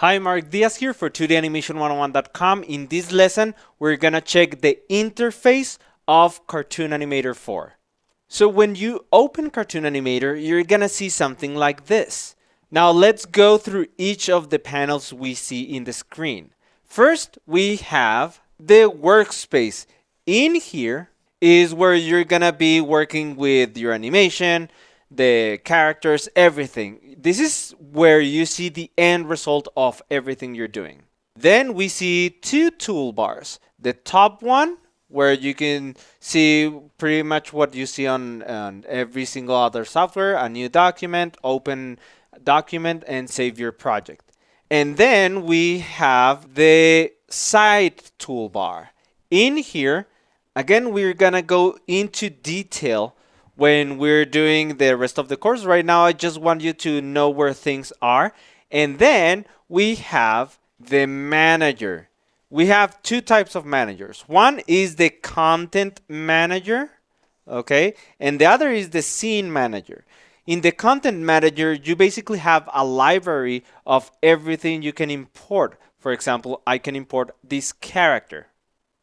Hi, Mark Diaz here for 2danimation101.com. In this lesson, we're gonna check the interface of Cartoon Animator 4. So when you open Cartoon Animator, you're gonna see something like this. Now let's go through each of the panels we see in the screen. First, we have the workspace. In here is where you're gonna be working with your animation, the characters, everything. This is where you see the end result of everything you're doing. Then we see two toolbars. The top one, where you can see pretty much what you see on every single other software, a new document, open document, and save your project. And then we have the side toolbar. In here, again, we're gonna go into detail when we're doing the rest of the course. Right now, I just want you to know where things are. And then we have the manager. We have two types of managers. One is the content manager, okay? And the other is the scene manager. In the content manager, you basically have a library of everything you can import. For example, I can import this character.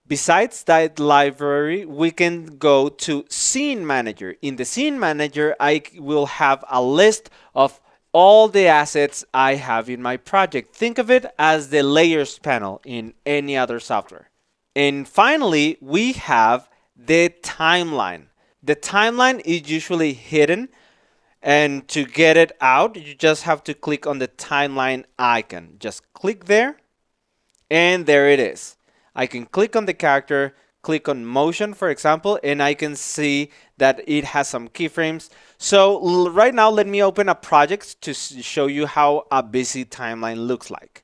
Besides that library, we can go to Scene Manager. In the Scene Manager, I will have a list of all the assets I have in my project. Think of it as the layers panel in any other software. And finally, we have the timeline. The timeline is usually hidden, and to get it out, you just have to click on the timeline icon. Just click there, and there it is. I can click on the character, click on motion, for example, and I can see that it has some keyframes. So right now, let me open a project to show you how a busy timeline looks like.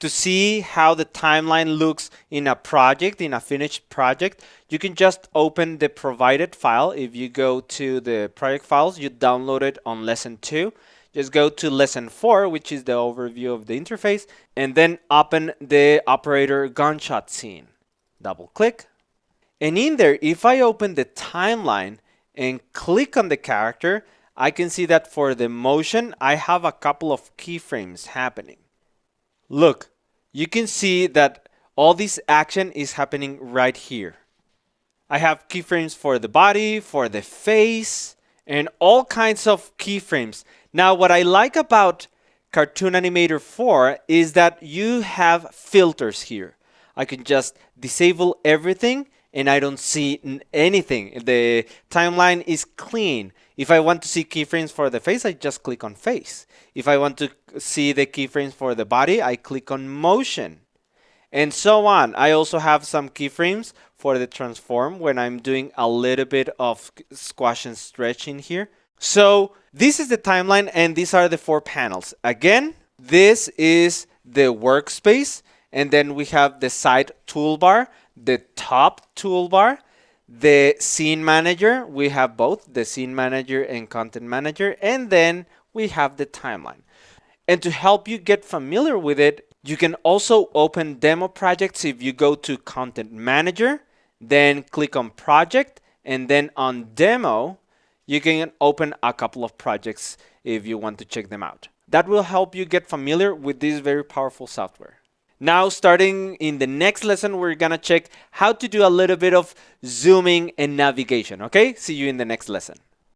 To see how the timeline looks in a project, in a finished project, you can just open the provided file. If you go to the project files, you download it on lesson 2. Just go to lesson 4, which is the overview of the interface, and then open the operator gunshot scene. Double click. And in there, if I open the timeline and click on the character, I can see that for the motion, I have a couple of keyframes happening. Look, you can see that all this action is happening right here. I have keyframes for the body, for the face, and all kinds of keyframes. Now, what I like about Cartoon Animator 4 is that you have filters here. I can just disable everything and I don't see anything. The timeline is clean. If I want to see keyframes for the face, I just click on face. If I want to see the keyframes for the body, I click on motion. And so on. I also have some keyframes for the transform when I'm doing a little bit of squash and stretch in here. So this is the timeline, and these are the 4 panels. Again, this is the workspace, and then we have the side toolbar, the top toolbar, the scene manager. We have both the scene manager and content manager, and then we have the timeline. And to help you get familiar with it, you can also open demo projects. If you go to content manager, then click on project, and then on demo, you can open a couple of projects if you want to check them out. That will help you get familiar with this very powerful software. Now, starting in the next lesson, we're gonna check how to do a little bit of zooming and navigation, okay? See you in the next lesson.